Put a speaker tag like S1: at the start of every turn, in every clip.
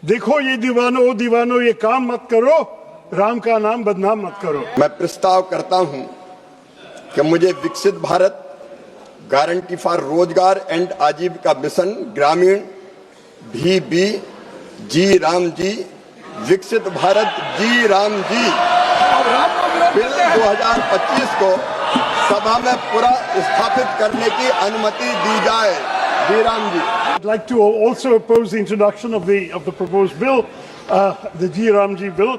S1: देखो ये दीवानो ये काम मत करो, राम का नाम बदनाम मत करो।
S2: मैं प्रस्ताव करता हूं कि मुझे विकसित भारत गारंटी फॉर रोजगार एंड आजीविका मिशन ग्रामीण VB जी राम जी विकसित भारत जी राम जी बिल 2025 को सभा में पूरा स्थापित करने की अनुमति दी जाए। जी Ram ji.
S1: I'd like to also oppose the introduction of the proposed bill, the Ji Ramji bill,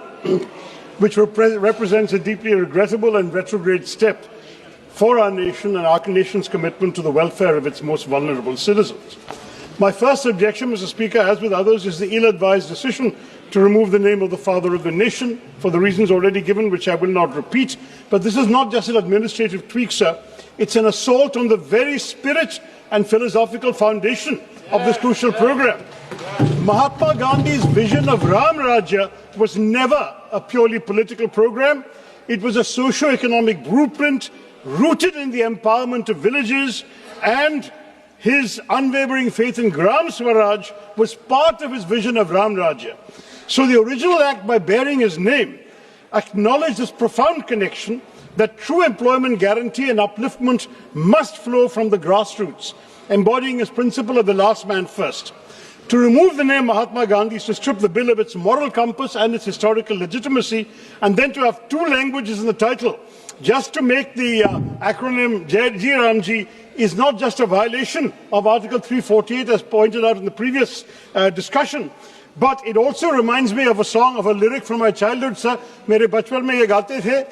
S1: which represents a deeply regrettable and retrograde step for our nation and our nation's commitment to the welfare of its most vulnerable citizens. My first objection, Mr. Speaker, as with others, is the ill-advised decision to remove the name of the father of the nation for the reasons already given, which I will not repeat. But this is not just an administrative tweak, sir. It's an assault on the very spirit and philosophical foundation of this crucial program. Mahatma Gandhi's vision of Ram Rajya was never a purely political program. It was a socio-economic blueprint rooted in the empowerment of villages, and his unwavering faith in Gram Swaraj was part of his vision of Ram Rajya. So the original act, by bearing his name, acknowledged this profound connection that true employment guarantee and upliftment must flow from the grassroots, embodying his principle of the last man first. To remove the name Mahatma Gandhi is to strip the bill of its moral compass and its historical legitimacy, and then to have two languages in the title, just to make the acronym Ji Ramji, is not just a violation of Article 348 as pointed out in the previous discussion, but it also reminds me of a song, of a lyric from my childhood, sir. मेरे बचपन में ये गाते थे,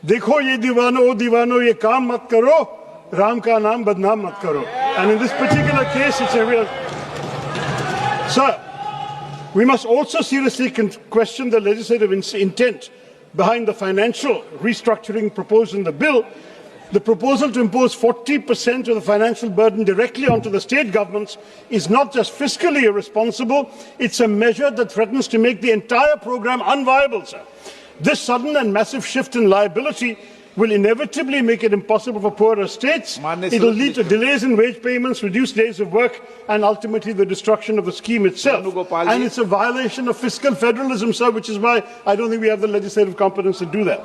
S1: देखो ये दीवानो ये काम मत करो, राम का नाम बदनाम मत करो. And in this particular case, it's a real... Sir, we must also seriously question the legislative intent behind the financial restructuring proposed in the bill. The proposal to impose 40% of the financial burden directly onto the state governments is not just fiscally irresponsible, it's a measure that threatens to make the entire program unviable, sir. This sudden and massive shift in liability will inevitably make it impossible for poorer states. It will lead to delays in wage payments, reduced days of work, and ultimately the destruction of the scheme itself. And it's a violation of fiscal federalism, sir, which is why I don't think we have the legislative competence to do that.